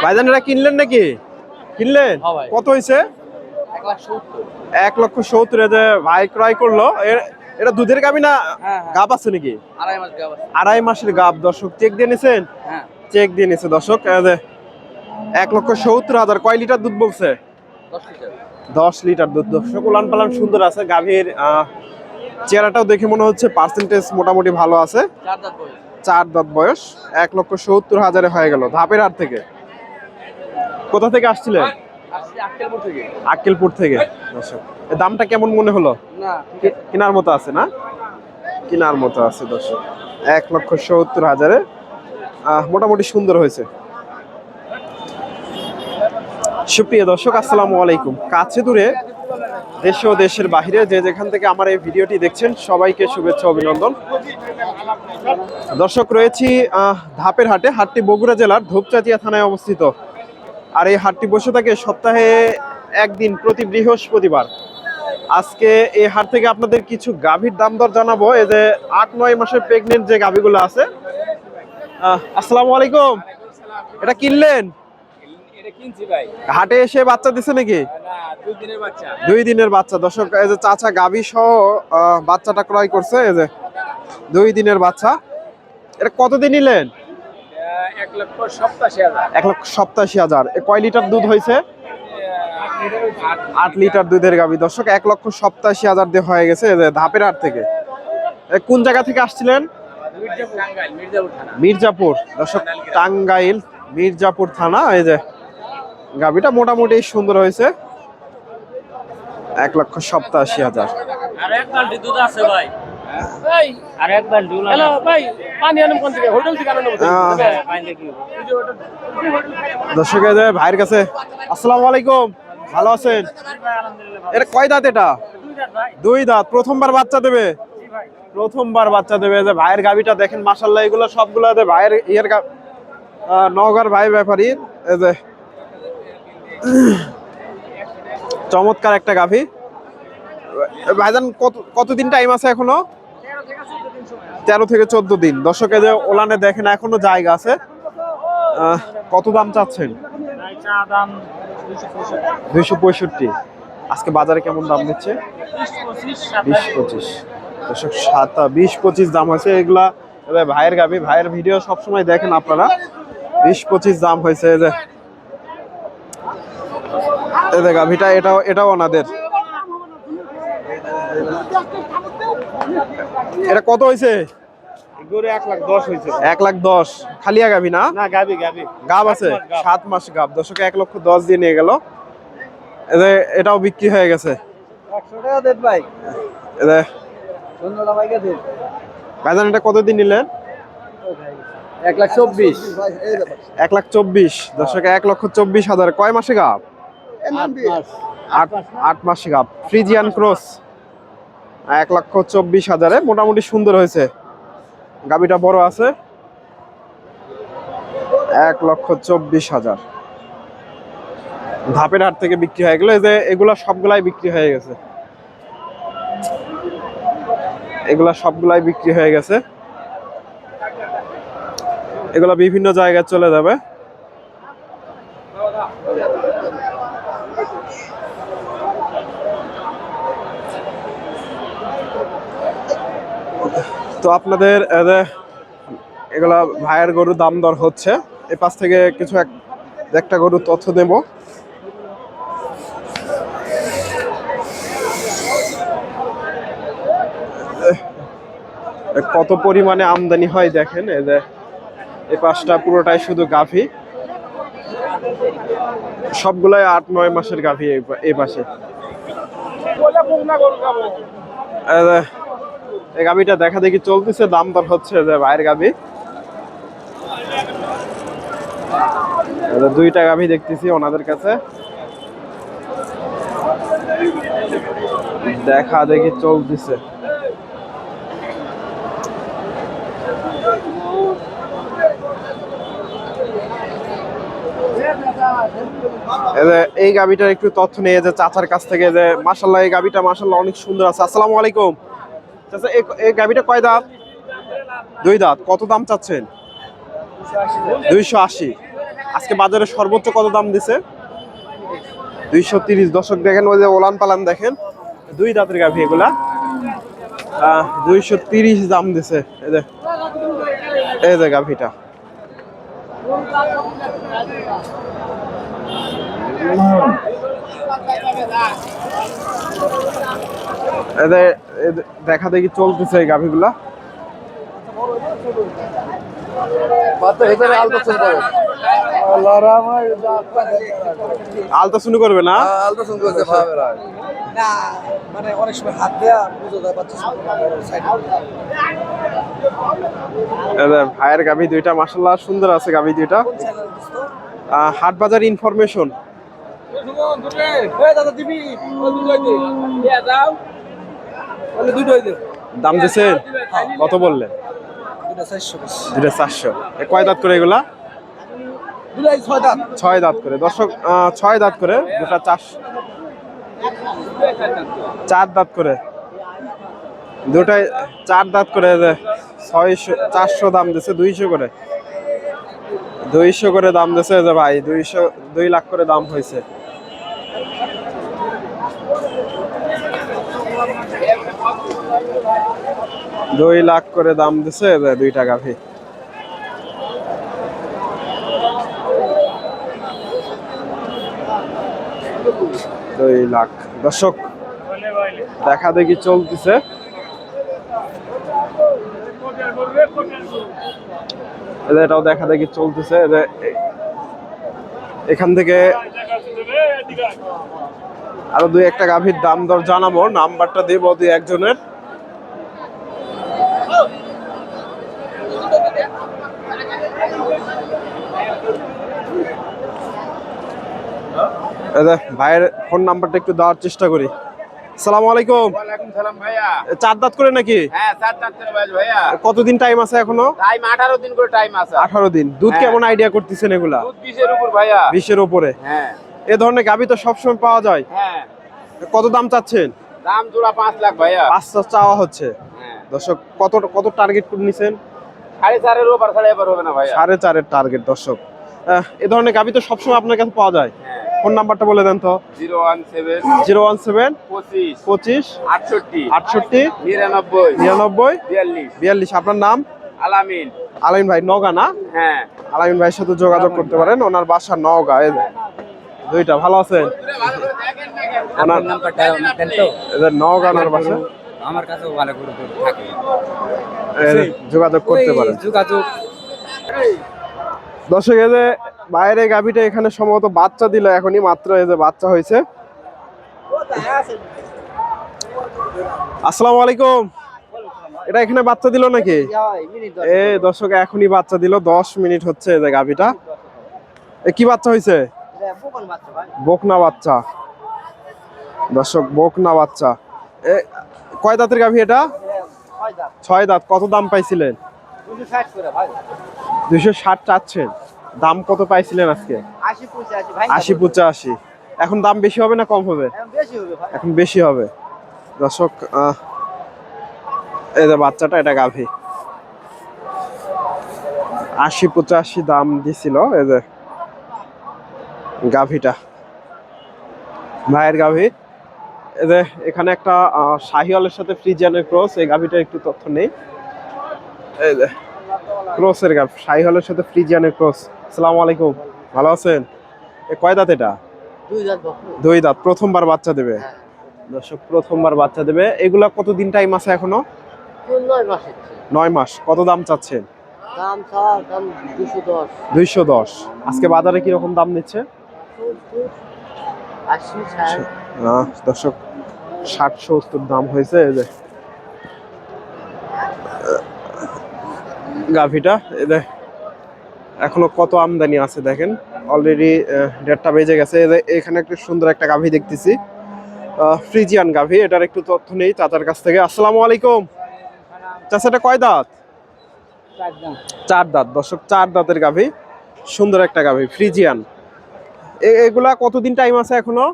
ভাইজান এটা কিনলেন নাকি? কিনলেন? কত হয়েছে? 1,70,000 যে ভাই ক্রয় করলো। এটা দুধের গাভী না গাব আছে নাকি? আড়াই মাসের গাব। দর্শক চেক দিয়ে নিছেন? চেক দিয়ে নিছে দর্শক। 1,70,000। কয় লিটার দুধ বলছে? 10 লিটার দুধ। দর্শক উলান পালান সুন্দর আছে। গাভীর চেহারাটাও দেখে মনে হচ্ছে পার্সেন্টেজ মোটামুটি ভালো আছে। 4 দাঁত বয়স। 1,70,000 হয়ে গেল ধাপের হাট থেকে। কোথা থেকে আসছিলেন? আক্কেলপুর থেকে। দর্শক এর দামটা কেমন মনে হলো? কেনার মতো আছে না? কেনার মতো আছে দর্শক। 1,70,000 মোটামুটি সুন্দর হয়েছে। সুপ্রিয় দর্শক আসসালামু আলাইকুম। কাছে দূরে দেশ ও দেশের বাহিরে যে যেখান থেকে আমার এই ভিডিওটি দেখছেন সবাইকে শুভেচ্ছা অভিনন্দন। দর্শক রয়েছি ধাপের হাটে। হাটটি বগুড়া জেলার ধূপচাচিয়া থানায় অবস্থিত। আর এই হাটটি বসে থাকে সপ্তাহে একদিন প্রতি বৃহস্পতিবার। আজকে এই হাট থেকে আপনাদের কিছু গাভীর দাম দর জানাবো। এই যে 8-9 মাসের প্রেগনেন্ট যে গাভীগুলো আছে। আসসালামু আলাইকুম। এটা কিনলেন? হাটে এসে বাচ্চা দিছে নাকি? 2 দিনের বাচ্চা। দর্শক এই যে চাচা গাভী সহ বাচ্চাটা ক্রয় করছে। এই যে 2 দিনের বাচ্চা। এটা কতদিন নিলেন? 1,87,000। কয় লিটার দুধ হয়েছে? 8 লিটার দুধের গাভী। দর্শক 1,87,000 দিয়ে হয়ে গেছে ধাপের হাট থেকে। কোন জায়গা থেকে আসছিলেন? মির্জাপুর। দর্শক টাঙ্গাইল মির্জাপুর থানা। এই যে গাভীটা মোটামুটি সুন্দর হয়েছে। 1,87,000। দর্শক ভাইয়ের কাছে আসসালামু আলাইকুম। ভালো আছেন? এটা কয় দাঁত? এটা 2 দাঁত। প্রথমবার বাচ্চা দেবে? প্রথমবার বাচ্চা দেবে। যে ভাইয়ের গাভীটা দেখেন মাশাআল্লাহ, এগুলো সবগুলো ভাইয়ের ইয়ের নওগাঁর ভাই ব্যাপারী। এই যে চমৎকার একটা গাভী। ভাইজান কতদিন টাইম আছে এখনো? 13 থেকে 14 দিন। দর্শক এই যে ওলানে দেখেন এখনো জায়গা আছে। কত দাম চাচ্ছেন? 265। আজকে বাজারে কেমন দাম দিচ্ছে? 20-25। দর্শক 20-25 দাম হয়েছে এগুলা। ভাইয়ের গাভী, ভাইয়ের ভিডিও সবসময় দেখেন আপনারা। 20-25 দাম হয়েছে। এই যে গাভীটা এটাও ওনাদের। এটা কত হয়েছে? 1,10,000 হয়েছে। 1,10,000 খালিয়া গাভী না? গাব আছে 7 মাস গাব। দর্শক 1,10,000 দিয়ে নিয়ে গেল। এটাও বিক্রি হয়ে গেছে। 100 টাকা দেন ভাই। ভাইজান এটা কতদিন নিলেন? 1,24,000। 1,24,000। দর্শক 1,24,000। কয় মাসে গাব? 8 মাসে গাব। Friesian cross. 1,24,000 মোটামুটি সুন্দর হয়েছে। গাভীটা বড় আছে। 1,24,000 ধাপের হাট থেকে বিক্রি হয়ে গেল। এই যে এগুলা সবগুলাই বিক্রি হয়ে গেছে। এগুলা সবগুলাই বিক্রি হয়ে গেছে। এগুলা বিভিন্ন জায়গায় চলে যাবে। তো আপনাদের এগুলা ভাইয়ের গরুর দাম দর হচ্ছে। এই পাশ থেকে কিছু একটা গরুর তথ্য দেব। কত পরিমাণে আমদানি হয় দেখেন। এই যে এই পাশটা পুরোটাই শুধু গাভী। সবগুলাই 8-9 মাসের গাভী এই পাশে। এই গাভীটা দেখা দেখি চলতেছে, দাম দর হচ্ছে। যে ভাইয়ের গাভী, 2টা গাভী দেখতেছি ওনাদের কাছে। দেখা দেখি চলতেছে। এই গাভীটার একটু তথ্য নিয়ে যে চাচার কাছ থেকে। যে মাশাআল্লাহ এই গাভীটা মাশাআল্লাহ অনেক সুন্দর আছে। আসসালামু আলাইকুম চাচা। এই গাভীটা কয় দাঁত? দুই দাঁত। কত দাম চাচ্ছেন? 280। আজকে বাজারে সর্বোচ্চ কত দাম দিছে? 230। দর্শক দেখেন ওই যে ওলান পালান দেখেন, দুই দাঁতের গাভী এগুলা। 230 দাম দিছে। এই যে গাভীটা। দেখা দেখি চলতেছে এই গাভীগুলা। আলট্রাসাউন্ড করবে না? মানে অনেক সময় হাত দেয়া ভাইয়ের গাভী দুইটা মাশাআল্লাহ সুন্দর আছে গাভী দুইটা। হাট বাজার ইনফরমেশন। দাম দিছেন কত বললেন? 400। কয় দাঁত করে এগুলা? 6 দাঁত করে। দর্শক 6 দাঁত করে, দুটা 4 দাঁত করে, দুটাই 4 দাঁত করে। 600 400 দাম দিছে, 200 করে, 200 করে দাম দিছে যে ভাই। 2 লাখ করে দাম হয়েছে। দুই লাখ করে দাম দিছে দুইটা গাভী। লাখ। দর্শক দেখা দেখি চলতেছে। এটাও দেখা দেখি চলতেছে। এখান থেকে আরো দুই একটা গাভীর দাম দর জানাবো, নাম্বারটা দেবো দুই একজনের। ভাইয়ের ফোন নাম্বারটা একটু দেওয়ার চেষ্টা করি। আসসালামু আলাইকুম। ওয়ালাইকুম সালাম ভাইয়া। 4 দাঁত করে নাকি? হ্যাঁ 4 দাঁত করে ভাইয়া। কতদিন টাইম আছে এখনো? টাইম 18 দিন করে টাইম আছে। 18 দিন। দুধ কেমন আইডিয়া করতেছেন এগুলা? দুধ 20 এর উপর ভাইয়া। 20 এর উপরে। হ্যাঁ। এই ধরনের গাভী তো সবসময় পাওয়া যায়। হ্যাঁ। কত দাম চাচ্ছেন? দাম জোড়া 5 লাখ ভাইয়া। 5 চাওয়া হচ্ছে। হ্যাঁ। দর্শক কত টার্গেট করে নিছেন? 4.5 এর উপর, 4.5 হবে না ভাইয়া। 4.5 এর টার্গেট। দর্শক এই ধরনের গাভী তো সবসময় আপনার কাছে পাওয়া যায়। ফোন নাম্বারটা বলে দেন তো। 017 017 25 25 68 68 99 99 42 42। আপনার নাম? আলামিন। আলামিন ভাই, নওগাঁ না? হ্যাঁ। আলামিন ভাইয়ের সাথে যোগাযোগ করতে পারেন, ওনার বাসা নওগাঁ। এই দুইটা ভালো আছেন? ওনার নাম্বারটা দেন তো। এদের নওগাঁ ওনার বাসা। আমার কাছেও ভালো করে থাকে, যোগাযোগ করতে পারেন। যোগাযোগ। দর্শক এই যে বাইরে গাভীটা এখানে সম্ভবত বাচ্চা দিল এখনই মাত্র, এই যে বাচ্চা হয়েছে। আসসালামু আলাইকুম। এটা এখানে বাচ্চা দিল নাকি? এই দর্শক এখনই বাচ্চা দিল, 10 মিনিট হচ্ছে। এই যে গাভীটা কি বাচ্চা হয়েছে? বকনা বাচ্চা। দর্শক বকনা বাচ্চা। কয় দাঁতের গাভী এটা? 6 দাঁত। কত দাম পাইছিলেন? 260 চাচ্ছেন। দাম কত পাইছিলেন আজকে? 80 85। এখন দাম বেশি হবে না কম হবে? এখন বেশি হবে। দর্শক এই যে বাচ্চাটা, এটা গাভী 80 85 দাম দিছিল। এই যে গাভীটা ভাইয়ের গাভী। এই যে এখানে একটা শাহিওয়ালের সাথে ফ্রিজিয়ানের ক্রস, এই গাভীটার একটু তথ্য নেই। এই যে ক্রসের গাভী, শাহিওয়ালের সাথে ফ্রিজিয়ানের ক্রস। আসসালামু আলাইকুম, ভালো আছেন? কয় দাঁত এটা? 2 দাঁত। প্রথমবার বাচ্চা দেবে। দর্শক প্রথমবার বাচ্চা দেবে। এগুলা কতদিন টাইম আছে এখনো? 9 মাস। কত দাম চাচ্ছেন? 210। আজকে বাজারে কিরকম দাম নিচ্ছে? দর্শক 60-70 দাম হয়েছে। এই যে গাভীটা, এদের এখনো কত আমদানি আছে দেখেন। অলরেডি 1:30 বেজে গেছে। এখানে একটা সুন্দর একটা গাভী দেখতেছি, ফ্রিজিয়ান গাভী। এটার একটু তথ্য নেই চাচার কাছ থেকে। আসসালামু আলাইকুম। চাচা এটা কয় দাঁত? 4 দাঁত। দর্শক 4 দাঁতের গাভী, সুন্দর একটা গাভী ফ্রিজিয়ান। এগুলা কতদিন টাইম আছে এখনো?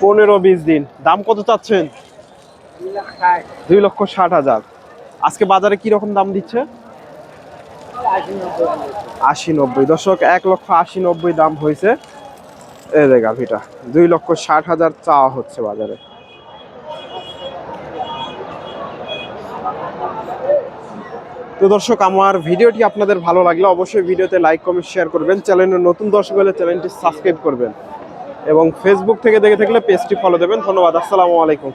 15-20 দিন। দাম কত চাচ্ছেন? 2,60,000। আজকে বাজারে কি রকম দাম দিচ্ছে? 80-90। দর্শক 1,80,90 দাম হয়েছে এই যে গাভীটা। 2,60,000 চাওয়া হচ্ছে বাজারে। তো দর্শক, আমার ভিডিওটি আপনাদের ভালো লাগলে অবশ্যই ভিডিওতে লাইক কমেন্ট শেয়ার করবেন। চ্যানেলের নতুন দর্শক হলে চ্যানেলটি সাবস্ক্রাইব করবেন এবং ফেসবুক থেকে দেখে থাকলে পেজটি ফলো দেবেন। ধন্যবাদ। আসসালামু আলাইকুম।